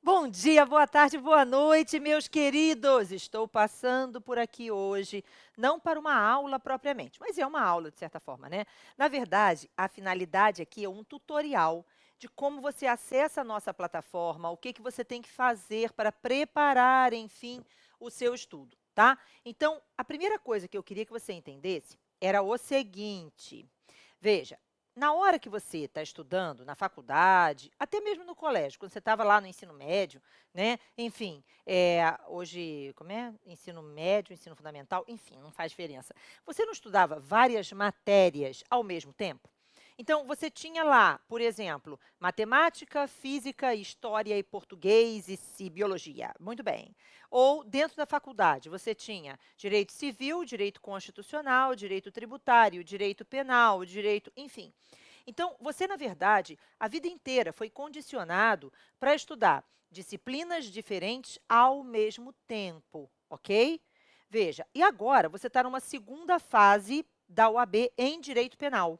Bom dia, boa tarde, boa noite, meus queridos! Estou passando por aqui hoje, não para uma aula propriamente, mas é uma aula de certa forma, né? Na verdade, a finalidade aqui é um tutorial de como você acessa a nossa plataforma, o que que você tem que fazer para preparar, enfim, o seu estudo, tá? Então, a primeira coisa que eu queria que você entendesse era o seguinte: veja, na hora que você está estudando, na faculdade, até mesmo no colégio, quando você estava lá no ensino médio, né? Enfim, hoje, como é? Ensino médio, ensino fundamental, enfim, não faz diferença. Você não estudava várias matérias ao mesmo tempo? Então, você tinha lá, por exemplo, matemática, física, história e português e biologia. Muito bem. Ou dentro da faculdade, você tinha direito civil, direito constitucional, direito tributário, direito penal, direito, enfim. Então, você, na verdade, a vida inteira foi condicionado para estudar disciplinas diferentes ao mesmo tempo, ok? Veja, e agora você está numa segunda fase da OAB em direito penal.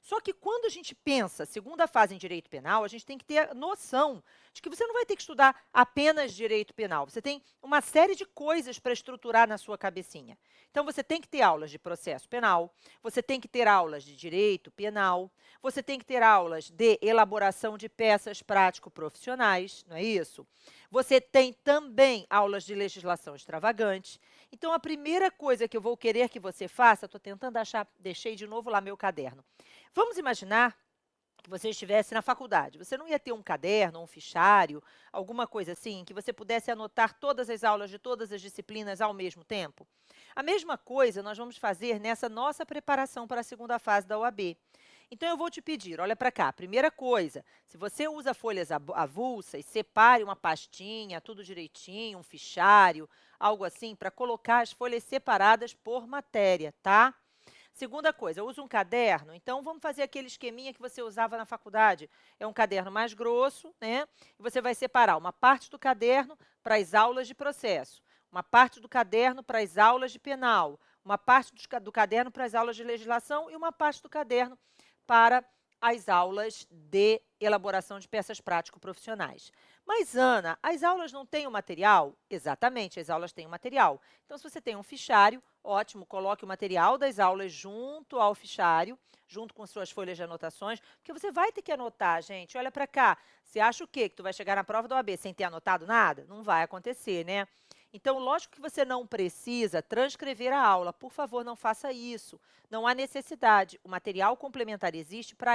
Só que quando a gente pensa segunda fase em direito penal, a gente tem que ter noção de que você não vai ter que estudar apenas direito penal. Você tem uma série de coisas para estruturar na sua cabecinha. Então, você tem que ter aulas de processo penal, você tem que ter aulas de direito penal, você tem que ter aulas de elaboração de peças prático-profissionais, não é isso? Você tem também aulas de legislação extravagante. Então, a primeira coisa que eu vou querer que você faça, estou tentando achar, deixei de novo lá meu caderno. Vamos imaginar que você estivesse na faculdade. Você não ia ter um caderno, um fichário, alguma coisa assim, que você pudesse anotar todas as aulas de todas as disciplinas ao mesmo tempo? A mesma coisa nós vamos fazer nessa nossa preparação para a segunda fase da OAB. Então, eu vou te pedir, olha para cá, primeira coisa, se você usa folhas avulsas, separe uma pastinha, tudo direitinho, um fichário, algo assim, para colocar as folhas separadas por matéria, tá? Segunda coisa, usa um caderno, então vamos fazer aquele esqueminha que você usava na faculdade. É um caderno mais grosso, né? E você vai separar uma parte do caderno para as aulas de processo, uma parte do caderno para as aulas de penal, uma parte do caderno para as aulas de legislação e uma parte do caderno para as aulas de elaboração de peças prático-profissionais. Mas, Ana, as aulas não têm o material? Exatamente, as aulas têm o material. Então, se você tem um fichário, ótimo, coloque o material das aulas junto ao fichário, junto com suas folhas de anotações, porque você vai ter que anotar, gente. Olha para cá, você acha o quê? Que tu vai chegar na prova da OAB sem ter anotado nada? Não vai acontecer, né? Então, lógico que você não precisa transcrever a aula. Por favor, não faça isso. Não há necessidade. O material complementar existe para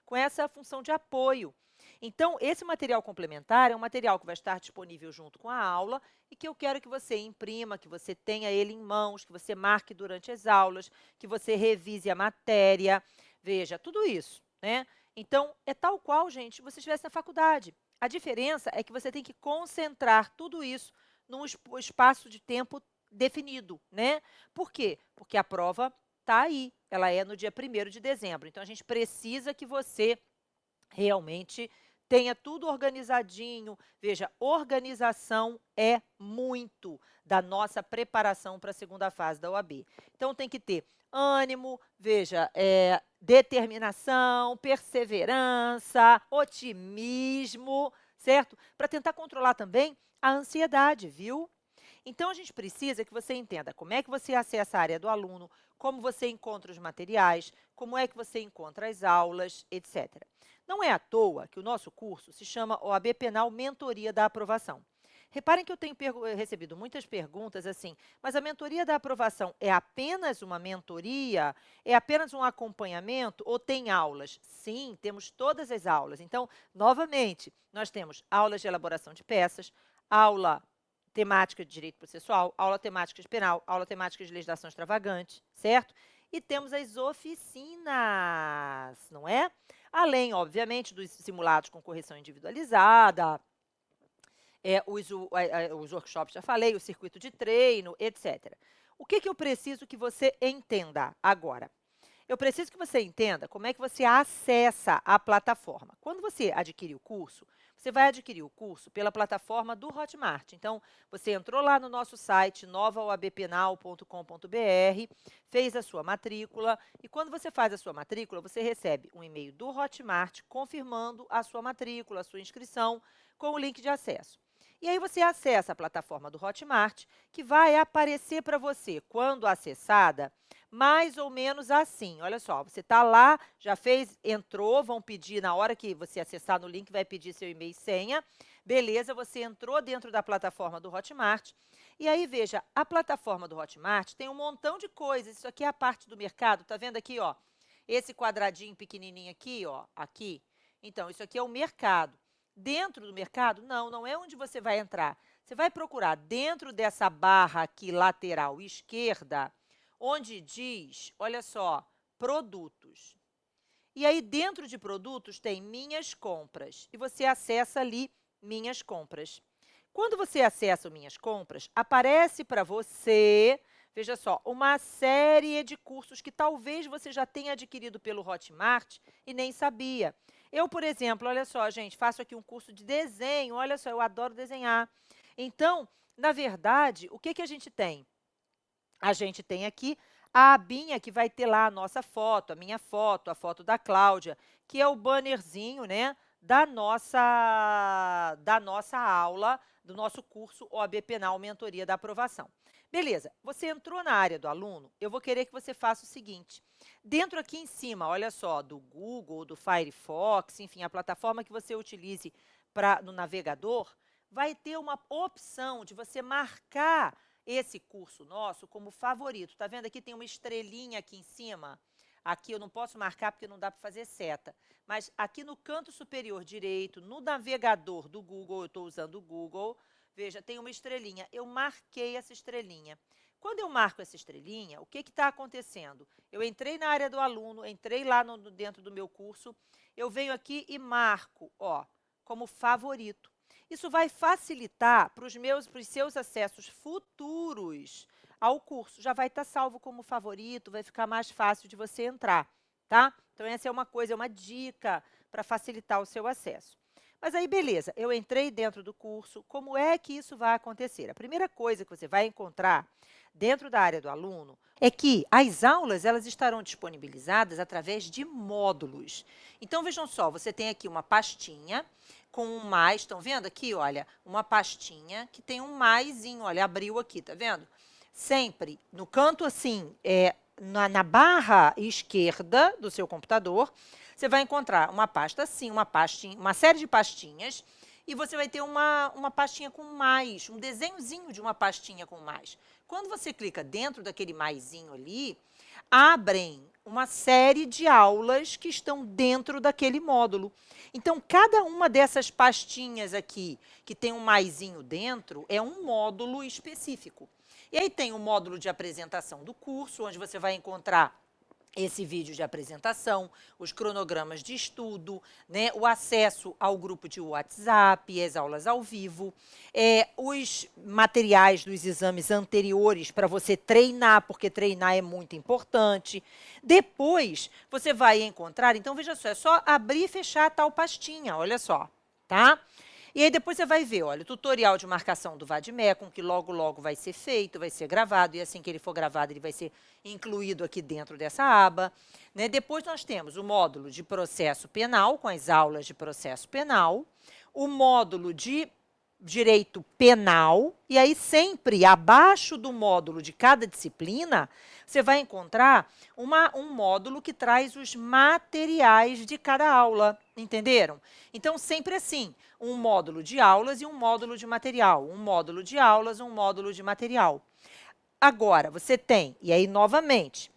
com essa função de apoio. Então, esse material complementar é um material que vai estar disponível junto com a aula e que eu quero que você imprima, que você tenha ele em mãos, que você marque durante as aulas, que você revise a matéria. Veja, tudo isso, né? Então, é tal qual, gente, se você estivesse na faculdade. A diferença é que você tem que concentrar tudo isso num espaço de tempo definido, né? Por quê? Porque a prova está aí, ela é no dia 1º de dezembro. Então, a gente precisa que você realmente tenha tudo organizadinho. Veja, organização é muito da nossa preparação para a segunda fase da OAB. Então, tem que ter ânimo, veja, determinação, perseverança, otimismo, certo? Para tentar controlar também a ansiedade, viu? Então, a gente precisa que você entenda como é que você acessa a área do aluno, como você encontra os materiais, como é que você encontra as aulas, etc. Não é à toa que o nosso curso se chama OAB Penal Mentoria da Aprovação. Reparem que eu tenho recebido muitas perguntas assim, mas a mentoria da aprovação é apenas uma mentoria? É apenas um acompanhamento ou tem aulas? Sim, temos todas as aulas. Então, novamente, nós temos aulas de elaboração de peças, aula temática de direito processual, aula temática de penal, aula temática de legislação extravagante, certo? E temos as oficinas, não é? Além, obviamente, dos simulados com correção individualizada, os workshops, já falei, o circuito de treino, etc. O que eu preciso que você entenda agora? eu preciso que você entenda como é que você acessa a plataforma. Quando você adquirir o curso, você vai adquirir o curso pela plataforma do Hotmart. Então, você entrou lá no nosso site, novaoabpenal.com.br, fez a sua matrícula, e quando você faz a sua matrícula, você recebe um e-mail do Hotmart confirmando a sua matrícula, a sua inscrição, com o link de acesso. E aí você acessa a plataforma do Hotmart, que vai aparecer para você, quando acessada, mais ou menos assim. Olha só, você está lá, já fez, entrou, vão pedir, na hora que você acessar no link, vai pedir seu e-mail e senha. Beleza, você entrou dentro da plataforma do Hotmart. E aí, veja, a plataforma do Hotmart tem um montão de coisas. Isso aqui é a parte do mercado, tá vendo aqui, ó? Esse quadradinho pequenininho aqui, ó, aqui. Então, isso aqui é o mercado. Dentro do mercado, não é onde você vai entrar. Você vai procurar dentro dessa barra aqui lateral esquerda, onde diz, olha só, produtos. E aí, dentro de produtos, tem minhas compras. E você acessa ali minhas compras. Quando você acessa o minhas compras, aparece para você, veja só, uma série de cursos que talvez você já tenha adquirido pelo Hotmart e nem sabia. Eu, por exemplo, olha só, gente, faço aqui um curso de desenho, olha só, eu adoro desenhar. Então, na verdade, o que a gente tem? A gente tem aqui a abinha que vai ter lá a nossa foto, a minha foto, a foto da Cláudia, que é o bannerzinho, né, da nossa aula, do nosso curso OAB Penal Mentoria da Aprovação. Beleza, você entrou na área do aluno, eu vou querer que você faça o seguinte. Dentro aqui em cima, olha só, do Google, do Firefox, enfim, a plataforma que você utilize no navegador, vai ter uma opção de você marcar esse curso nosso como favorito. Tá vendo? Aqui tem uma estrelinha aqui em cima. Aqui eu não posso marcar porque não dá para fazer seta. Mas aqui no canto superior direito, no navegador do Google, eu estou usando o Google, veja, tem uma estrelinha. Eu marquei essa estrelinha. Quando eu marco essa estrelinha, o que está acontecendo? Eu entrei na área do aluno, entrei lá dentro do meu curso, eu venho aqui e marco, ó, como favorito. Isso vai facilitar para os seus acessos futuros ao curso. Já vai estar salvo como favorito, vai ficar mais fácil de você entrar, tá? Então, essa é uma coisa, é uma dica para facilitar o seu acesso. Mas aí, beleza, eu entrei dentro do curso, como é que isso vai acontecer? A primeira coisa que você vai encontrar dentro da área do aluno é que as aulas elas estarão disponibilizadas através de módulos. Então, vejam só, você tem aqui uma pastinha com um mais, estão vendo aqui, olha, uma pastinha que tem um maisinho, olha, abriu aqui, tá vendo? Sempre no canto assim, na barra esquerda do seu computador, você vai encontrar uma pasta assim, uma série de pastinhas, e você vai ter uma pastinha com mais, um desenhozinho de uma pastinha com mais. Quando você clica dentro daquele maisinho ali, abrem uma série de aulas que estão dentro daquele módulo. Então, cada uma dessas pastinhas aqui, que tem um maisinho dentro, é um módulo específico. E aí tem o módulo de apresentação do curso, onde você vai encontrar esse vídeo de apresentação, os cronogramas de estudo, né, o acesso ao grupo de WhatsApp, as aulas ao vivo, os materiais dos exames anteriores para você treinar, porque treinar é muito importante. Depois, você vai encontrar, então, veja só, é só abrir e fechar a tal pastinha, olha só, tá? E aí depois você vai ver, olha, o tutorial de marcação do Vadmecum, que logo vai ser feito, vai ser gravado, e assim que ele for gravado, ele vai ser incluído aqui dentro dessa aba. Né? Depois nós temos o módulo de processo penal, com as aulas de processo penal, o módulo de direito penal, e aí sempre abaixo do módulo de cada disciplina, você vai encontrar um módulo que traz os materiais de cada aula, entenderam? Então, sempre assim, um módulo de aulas e um módulo de material, um módulo de aulas, um módulo de material. Agora, você tem, e aí novamente,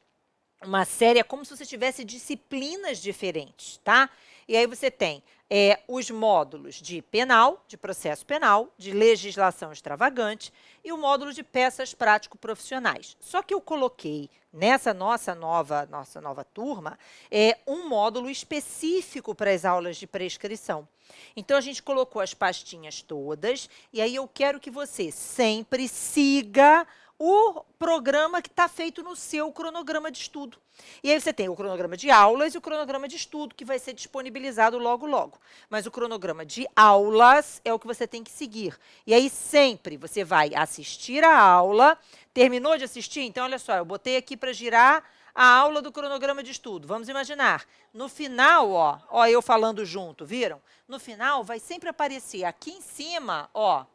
uma série, é como se você tivesse disciplinas diferentes, tá? E aí você tem os módulos de penal, de processo penal, de legislação extravagante e o módulo de peças prático-profissionais. Só que eu coloquei nessa nossa nova turma um módulo específico para as aulas de prescrição. Então, a gente colocou as pastinhas todas e aí eu quero que você sempre siga o programa que está feito no seu cronograma de estudo. E aí você tem o cronograma de aulas e o cronograma de estudo, que vai ser disponibilizado logo, logo. Mas o cronograma de aulas é o que você tem que seguir. E aí sempre você vai assistir a aula, terminou de assistir? Então, olha só, eu botei aqui para girar a aula do cronograma de estudo. Vamos imaginar, no final, ó eu falando junto, viram? No final vai sempre aparecer aqui em cima, ó,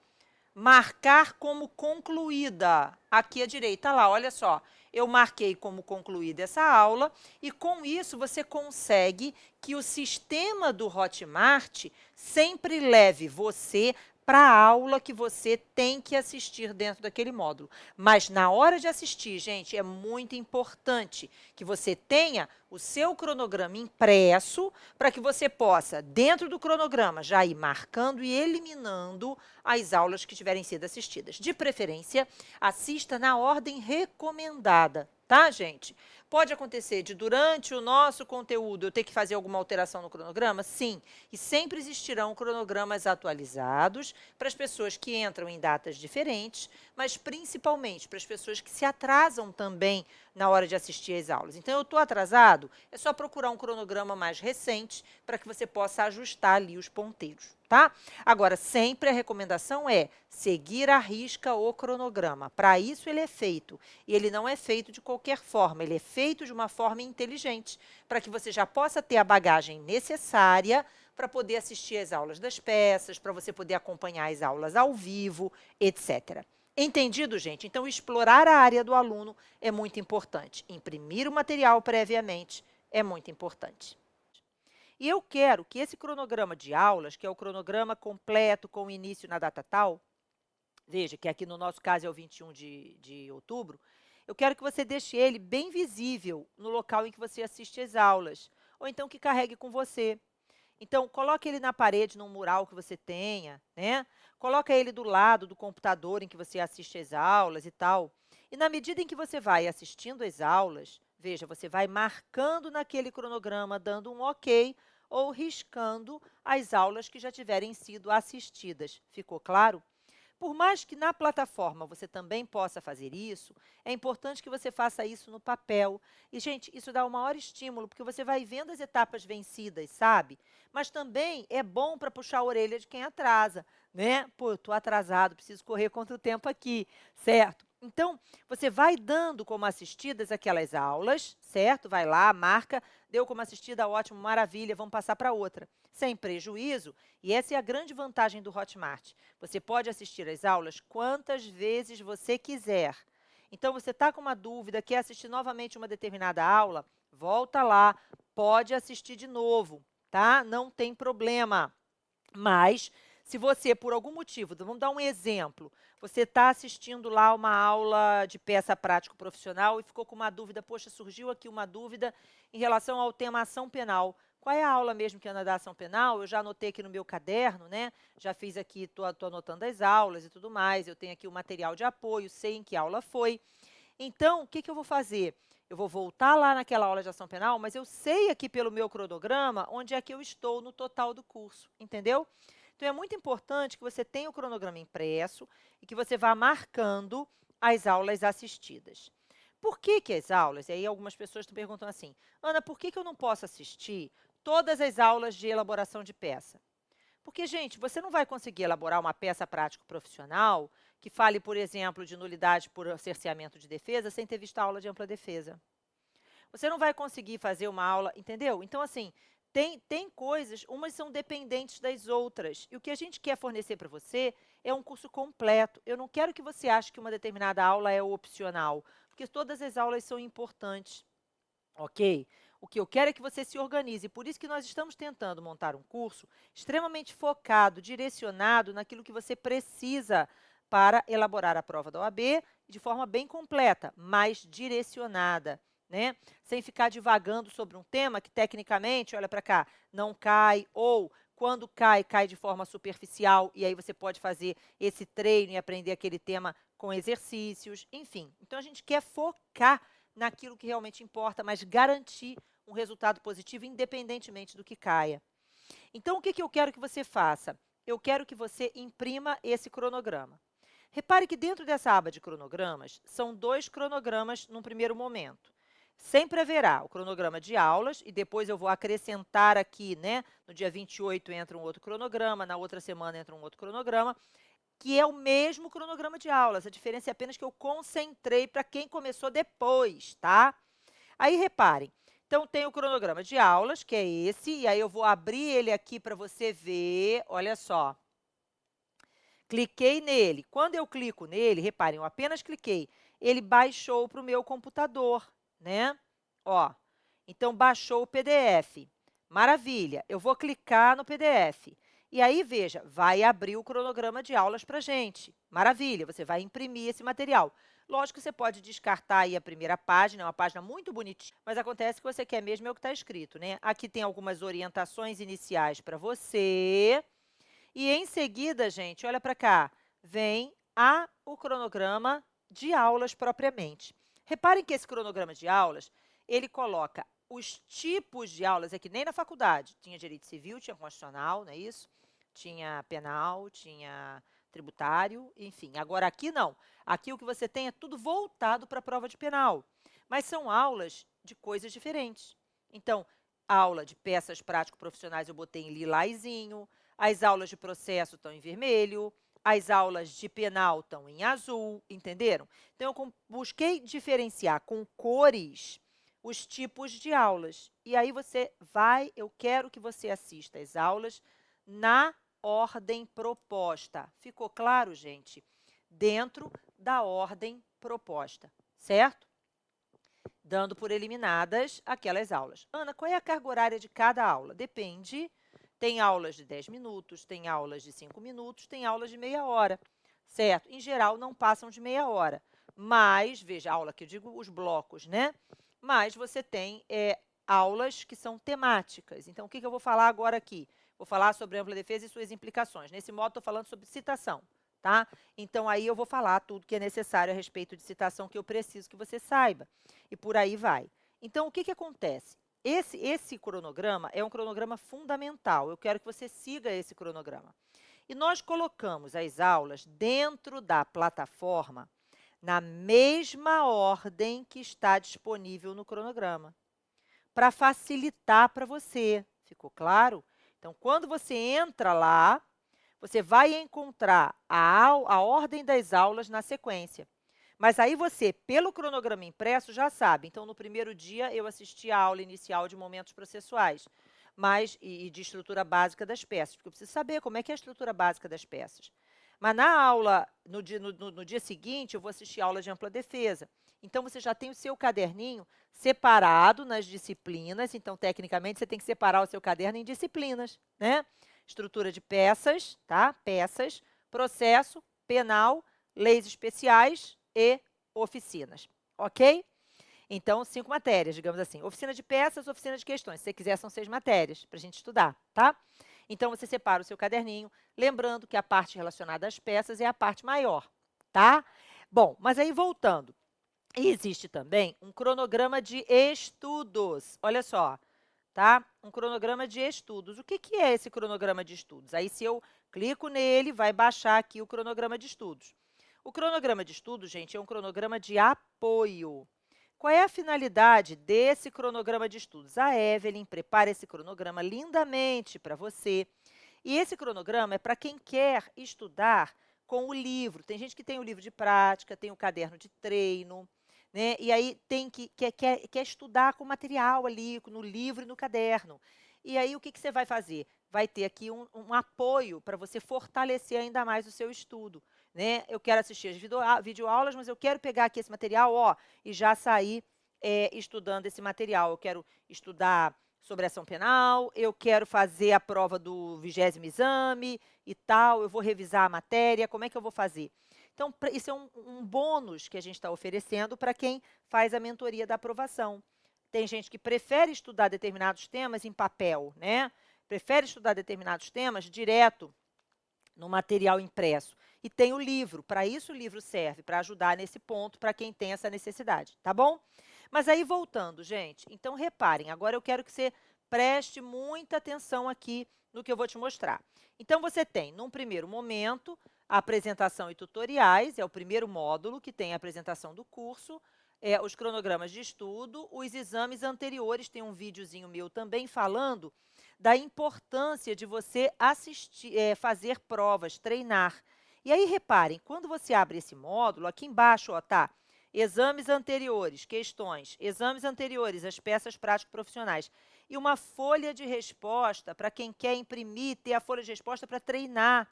marcar como concluída. Aqui à direita, lá, olha só. Eu marquei como concluída essa aula e, com isso, você consegue que o sistema do Hotmart sempre leve você para a aula que você tem que assistir dentro daquele módulo. Mas, na hora de assistir, gente, é muito importante que você tenha o seu cronograma impresso para que você possa, dentro do cronograma, já ir marcando e eliminando as aulas que tiverem sido assistidas. De preferência, assista na ordem recomendada, tá, gente? Pode acontecer de, durante o nosso conteúdo, eu ter que fazer alguma alteração no cronograma? Sim, e sempre existirão cronogramas atualizados para as pessoas que entram em datas diferentes, mas principalmente para as pessoas que se atrasam também na hora de assistir às aulas. Então, eu estou atrasado, é só procurar um cronograma mais recente para que você possa ajustar ali os ponteiros, tá? Agora, sempre a recomendação é seguir à risca o cronograma. Para isso ele é feito. E ele não é feito de qualquer forma, ele é feito de uma forma inteligente, para que você já possa ter a bagagem necessária para poder assistir às aulas das peças, para você poder acompanhar as aulas ao vivo, etc. Entendido, gente? Então, explorar a área do aluno é muito importante. Imprimir o material previamente é muito importante. E eu quero que esse cronograma de aulas, que é o cronograma completo com o início na data tal, veja que aqui no nosso caso é o 21 de outubro, eu quero que você deixe ele bem visível no local em que você assiste às aulas, ou então que carregue com você. Então, coloque ele na parede, num mural que você tenha, né? Coloca ele do lado do computador em que você assiste às aulas e tal. E na medida em que você vai assistindo às aulas, veja, você vai marcando naquele cronograma, dando um ok ou riscando as aulas que já tiverem sido assistidas. Ficou claro? Por mais que na plataforma você também possa fazer isso, é importante que você faça isso no papel. E, gente, isso dá o maior estímulo, porque você vai vendo as etapas vencidas, sabe? Mas também é bom para puxar a orelha de quem atrasa, né? Pô, eu estou atrasado, preciso correr contra o tempo aqui, certo? Então, você vai dando como assistidas aquelas aulas, certo? Vai lá, marca, deu como assistida, ótimo, maravilha, vamos passar para outra. Sem prejuízo, e essa é a grande vantagem do Hotmart. Você pode assistir às aulas quantas vezes você quiser. Então, você está com uma dúvida, quer assistir novamente uma determinada aula, volta lá, pode assistir de novo, tá? Não tem problema. Mas, se você, por algum motivo, vamos dar um exemplo, você está assistindo lá uma aula de peça prático profissional e ficou com uma dúvida, poxa, surgiu aqui uma dúvida em relação ao tema ação penal. Qual é a aula mesmo que anda da ação penal? Eu já anotei aqui no meu caderno, né? Já fiz aqui, estou anotando as aulas e tudo mais, eu tenho aqui o material de apoio, sei em que aula foi. Então, o que eu vou fazer? Eu vou voltar lá naquela aula de ação penal, mas eu sei aqui pelo meu cronograma onde é que eu estou no total do curso, entendeu? Então, é muito importante que você tenha o cronograma impresso e que você vá marcando as aulas assistidas. Por que as aulas? E aí algumas pessoas te perguntam assim, Ana, por que eu não posso assistir todas as aulas de elaboração de peça? Porque, gente, você não vai conseguir elaborar uma peça prático profissional que fale, por exemplo, de nulidade por cerceamento de defesa sem ter visto a aula de ampla defesa. Você não vai conseguir fazer uma aula, entendeu? Então, assim, tem coisas, umas são dependentes das outras. E o que a gente quer fornecer para você é um curso completo. Eu não quero que você ache que uma determinada aula é opcional, porque todas as aulas são importantes. Ok? O que eu quero é que você se organize, por isso que nós estamos tentando montar um curso extremamente focado, direcionado naquilo que você precisa para elaborar a prova da OAB de forma bem completa, mas direcionada, né? Sem ficar divagando sobre um tema que, tecnicamente, olha para cá, não cai, ou quando cai, cai de forma superficial, e aí você pode fazer esse treino e aprender aquele tema com exercícios, enfim. Então, a gente quer focar naquilo que realmente importa, mas garantir um resultado positivo independentemente do que caia. Então, o que eu quero que você faça? Eu quero que você imprima esse cronograma. Repare que dentro dessa aba de cronogramas, são 2 cronogramas num primeiro momento. Sempre haverá o cronograma de aulas e depois eu vou acrescentar aqui, né? No dia 28 entra um outro cronograma, na outra semana entra um outro cronograma, que é o mesmo cronograma de aulas. A diferença é apenas que eu concentrei para quem começou depois, tá? Aí, reparem, então tem o cronograma de aulas, que é esse, e aí eu vou abrir ele aqui para você ver, olha só. Cliquei nele. Quando eu clico nele, reparem, eu apenas cliquei, ele baixou para o meu computador, né? Ó, então baixou o PDF. Maravilha, eu vou clicar no PDF. E aí, veja, vai abrir o cronograma de aulas para a gente. Maravilha, você vai imprimir esse material. Lógico que você pode descartar aí a primeira página, é uma página muito bonitinha, mas acontece que você quer mesmo é o que está escrito, né? Aqui tem algumas orientações iniciais para você. E em seguida, gente, olha para cá, vem o cronograma de aulas propriamente. Reparem que esse cronograma de aulas, ele coloca os tipos de aulas, é que nem na faculdade, tinha direito civil, tinha constitucional, não é isso? Tinha penal, tinha tributário, enfim. Agora aqui não, aqui o que você tem é tudo voltado para a prova de penal, mas são aulas de coisas diferentes. Então, aula de peças prático-profissionais eu botei em lilazinho, as aulas de processo estão em vermelho, as aulas de penal estão em azul, entenderam? Então, eu busquei diferenciar com cores os tipos de aulas. E aí você vai, eu quero que você assista às aulas na ordem proposta. Ficou claro, gente? Dentro da ordem proposta, certo? Dando por eliminadas aquelas aulas. Ana, qual é a carga horária de cada aula? Depende. Tem aulas de 10 minutos, tem aulas de 5 minutos, tem aulas de meia hora, certo? Em geral, não passam de meia hora. Mas, veja, aula que eu digo os blocos, né? Mas você tem aulas que são temáticas. Então, o que eu vou falar agora aqui? Vou falar sobre ampla defesa e suas implicações. Nesse modo, estou falando sobre citação, tá? Então, aí eu vou falar tudo que é necessário a respeito de citação que eu preciso que você saiba. E por aí vai. Então, o que acontece? Esse cronograma é um cronograma fundamental. Eu quero que você siga esse cronograma. E nós colocamos as aulas dentro da plataforma na mesma ordem que está disponível no cronograma, para facilitar para você. Ficou claro? Então, quando você entra lá, você vai encontrar a ordem das aulas na sequência. Mas aí você, pelo cronograma impresso, já sabe. Então, no primeiro dia, eu assisti a aula inicial de momentos processuais e de estrutura básica das peças, porque eu preciso saber como é que é a estrutura básica das peças. Mas na aula, no dia seguinte, eu vou assistir a aula de ampla defesa. Então, você já tem o seu caderninho separado nas disciplinas. Então, tecnicamente, você tem que separar o seu caderno em disciplinas, né? Estrutura de peças, tá? Peças, processo, penal, leis especiais e oficinas, ok? Então, 5 matérias, digamos assim. Oficina de peças, oficina de questões. Se você quiser, são 6 matérias para a gente estudar, tá? Então, você separa o seu caderninho, lembrando que a parte relacionada às peças é a parte maior, tá? Bom, mas aí voltando. Existe também um cronograma de estudos. Olha só, tá? Um cronograma de estudos. O que é esse cronograma de estudos? Aí, se eu clico nele, vai baixar aqui o cronograma de estudos. O cronograma de estudos, gente, é um cronograma de apoio. Qual é a finalidade desse cronograma de estudos? A Evelyn prepara esse cronograma lindamente para você. E esse cronograma é para quem quer estudar com o livro. Tem gente que tem o livro de prática, tem o caderno de treino, né? E aí quer estudar com material ali, no livro e no caderno. E aí, o que você vai fazer? Vai ter aqui um apoio para você fortalecer ainda mais o seu estudo, né? Eu quero assistir as videoaulas, mas eu quero pegar aqui esse material, ó, e já sair estudando esse material. Eu quero estudar sobre ação penal, eu quero fazer a prova do 20º exame e tal, eu vou revisar a matéria, como é que eu vou fazer? Então, isso é um bônus que a gente está oferecendo para quem faz a mentoria da aprovação. Tem gente que prefere estudar determinados temas em papel, né? Prefere estudar determinados temas direto no material impresso. E tem o livro, para isso o livro serve, para ajudar nesse ponto, para quem tem essa necessidade, tá bom? Mas aí, voltando, gente, então reparem, agora eu quero que você preste muita atenção aqui no que eu vou te mostrar. Então, você tem, num primeiro momento, apresentação e tutoriais, é o primeiro módulo que tem a apresentação do curso, os cronogramas de estudo, os exames anteriores, tem um videozinho meu também falando da importância de você assistir, fazer provas, treinar. E aí, reparem, quando você abre esse módulo, aqui embaixo, ó, tá, exames anteriores, questões, exames anteriores, as peças prático-profissionais, e uma folha de resposta para quem quer imprimir, ter a folha de resposta para treinar.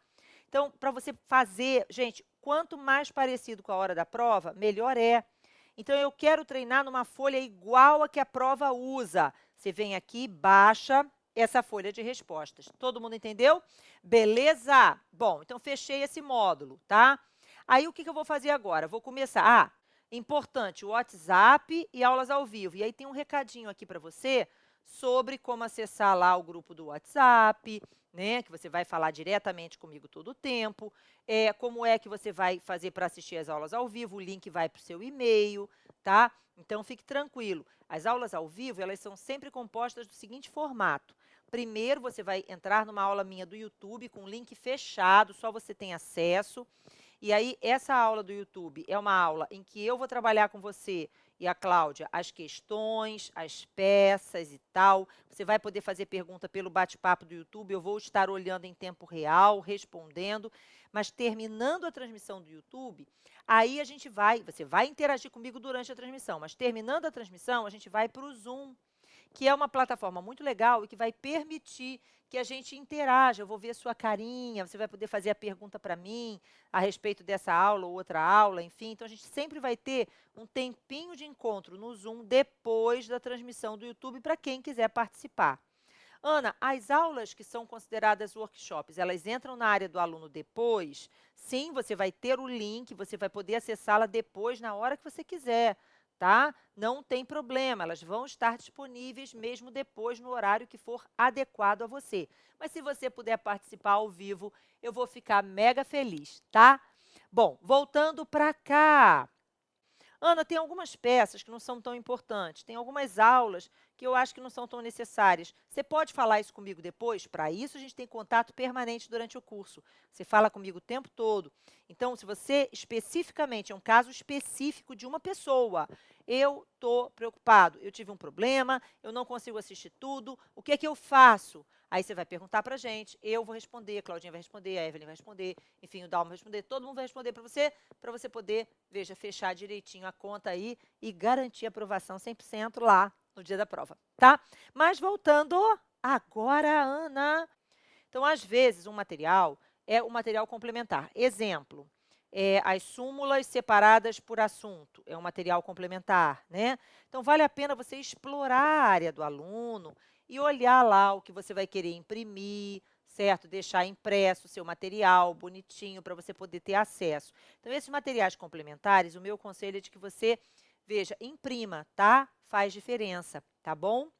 Então, para você fazer, gente, quanto mais parecido com a hora da prova, melhor é. Então, eu quero treinar numa folha igual a que a prova usa. Você vem aqui, baixa essa folha de respostas. Todo mundo entendeu? Beleza? Bom, então fechei esse módulo, tá? Aí, o que eu vou fazer agora? Vou começar. Ah, importante, o WhatsApp e aulas ao vivo. E aí tem um recadinho aqui para você sobre como acessar lá o grupo do WhatsApp, né, que você vai falar diretamente comigo todo o tempo, como é que você vai fazer para assistir as aulas ao vivo, o link vai para o seu e-mail, tá? Então, fique tranquilo. As aulas ao vivo, elas são sempre compostas do seguinte formato. Primeiro, você vai entrar numa aula minha do YouTube com link fechado, só você tem acesso. E aí, essa aula do YouTube é uma aula em que eu vou trabalhar com você e a Cláudia as questões, as peças e tal. Você vai poder fazer pergunta pelo bate-papo do YouTube, eu vou estar olhando em tempo real, respondendo. Mas terminando a transmissão do YouTube, aí você vai interagir comigo durante a transmissão, mas terminando a transmissão, a gente vai para o Zoom, que é uma plataforma muito legal e que vai permitir que a gente interaja. Eu vou ver sua carinha, você vai poder fazer a pergunta para mim a respeito dessa aula ou outra aula, enfim. Então, a gente sempre vai ter um tempinho de encontro no Zoom depois da transmissão do YouTube para quem quiser participar. Ana, as aulas que são consideradas workshops, elas entram na área do aluno depois? Sim, você vai ter o link, você vai poder acessá-la depois, na hora que você quiser, tá? Não tem problema, elas vão estar disponíveis mesmo depois, no horário que for adequado a você. Mas se você puder participar ao vivo, eu vou ficar mega feliz, tá? Bom, voltando para cá. Ana, tem algumas peças que não são tão importantes, tem algumas aulas que eu acho que não são tão necessárias. Você pode falar isso comigo depois? Para isso, a gente tem contato permanente durante o curso. Você fala comigo o tempo todo. Então, se você especificamente, é um caso específico de uma pessoa, eu estou preocupado, eu tive um problema, eu não consigo assistir tudo, o que é que eu faço? Aí você vai perguntar para a gente, eu vou responder, a Claudinha vai responder, a Evelyn vai responder, enfim, o Dalmo vai responder, todo mundo vai responder para você poder, veja, fechar direitinho a conta aí e garantir a aprovação 100% lá no dia da prova, tá? Mas voltando agora, Ana. Então, às vezes, um material é um material complementar. Exemplo, as súmulas separadas por assunto, é um material complementar, né? Então, vale a pena você explorar a área do aluno e olhar lá o que você vai querer imprimir, certo? Deixar impresso o seu material bonitinho para você poder ter acesso. Então, esses materiais complementares, o meu conselho é de que você, veja, imprima, tá? Faz diferença, tá bom?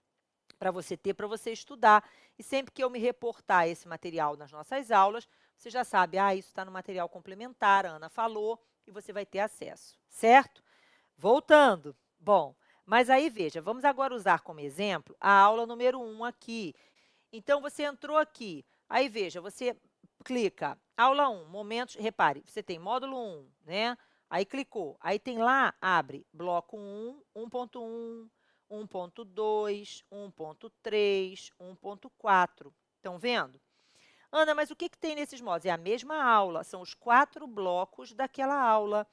Para você ter, para você estudar. E sempre que eu me reportar esse material nas nossas aulas, você já sabe, isso está no material complementar, a Ana falou, e você vai ter acesso, certo? Voltando. Bom, mas aí veja, vamos agora usar como exemplo a aula número 1 aqui. Então, você entrou aqui, aí veja, você clica, aula 1, momentos, repare, você tem módulo 1, né? Aí clicou, aí tem lá, abre, bloco 1, 1.1, 1.2, 1.3, 1.4. Estão vendo? Ana, mas o que tem nesses módulos? É a mesma aula, são os 4 blocos daquela aula.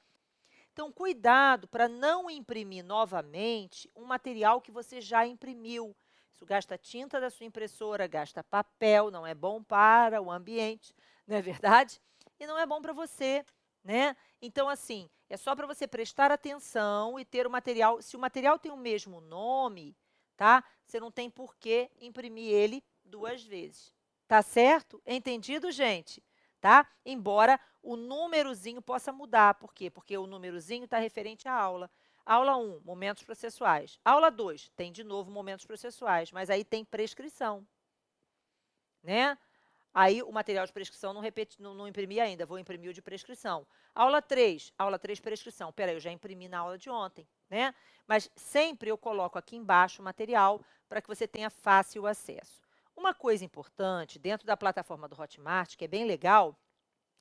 Então, cuidado para não imprimir novamente um material que você já imprimiu. Isso gasta tinta da sua impressora, gasta papel, não é bom para o ambiente, não é verdade? E não é bom para você, né? Então, assim, é só para você prestar atenção e ter o material. Se o material tem o mesmo nome, tá? Você não tem por que imprimir ele 2 vezes. Tá certo? Entendido, gente? Tá? Embora o númerozinho possa mudar. Por quê? Porque o númerozinho está referente à aula. Aula 1, momentos processuais. Aula 2, tem de novo momentos processuais, mas aí tem prescrição, né? Aí o material de prescrição não imprimi ainda, vou imprimir o de prescrição. Aula 3, prescrição. Peraí, eu já imprimi na aula de ontem, né? Mas sempre eu coloco aqui embaixo o material para que você tenha fácil acesso. Uma coisa importante dentro da plataforma do Hotmart, que é bem legal,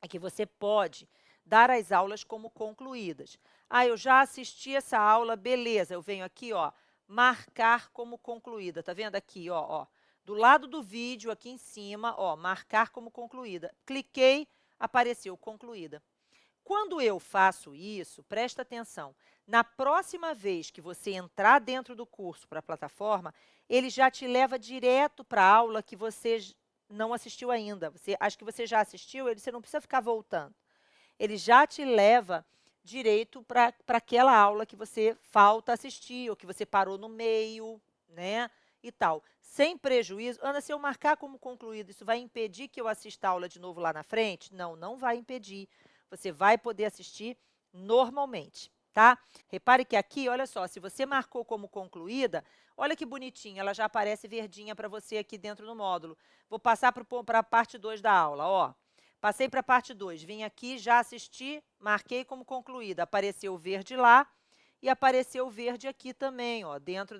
é que você pode dar as aulas como concluídas. Ah, eu já assisti essa aula, beleza, eu venho aqui, ó, marcar como concluída. Tá vendo aqui, ó, do lado do vídeo, aqui em cima, ó, marcar como concluída. Cliquei, apareceu concluída. Quando eu faço isso, presta atenção, na próxima vez que você entrar dentro do curso para a plataforma, ele já te leva direto para a aula que você não assistiu ainda. Acho que você já assistiu, você não precisa ficar voltando. Ele já te leva direito para aquela aula que você falta assistir, ou que você parou no meio, né, e tal. Sem prejuízo, Ana, se eu marcar como concluído, isso vai impedir que eu assista a aula de novo lá na frente? Não, não vai impedir. Você vai poder assistir normalmente, tá? Repare que aqui, olha só, se você marcou como concluída, olha que bonitinho, ela já aparece verdinha para você aqui dentro do módulo. Vou passar para a parte 2 da aula, ó. Passei para a parte 2, vim aqui, já assisti, marquei como concluída. Apareceu o verde lá e apareceu o verde aqui também, ó, dentro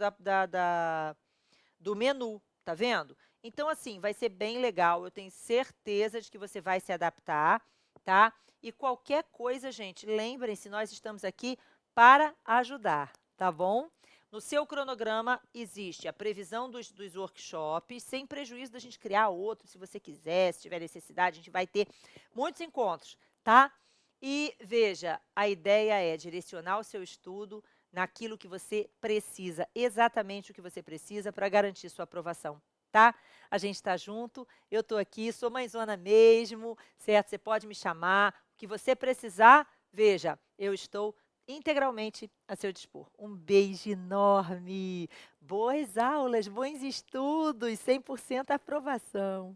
do menu, tá vendo? Então, assim, vai ser bem legal, eu tenho certeza de que você vai se adaptar, tá? E qualquer coisa, gente, lembrem-se, nós estamos aqui para ajudar, tá bom? No seu cronograma existe a previsão dos workshops, sem prejuízo da gente criar outro, se você quiser, se tiver necessidade, a gente vai ter muitos encontros, tá? E veja, a ideia é direcionar o seu estudo naquilo que você precisa, exatamente o que você precisa para garantir sua aprovação, tá? A gente está junto, eu estou aqui, sou mãezona mesmo, certo? Você pode me chamar, o que você precisar, veja, eu estou integralmente a seu dispor. Um beijo enorme, boas aulas, bons estudos, 100% aprovação.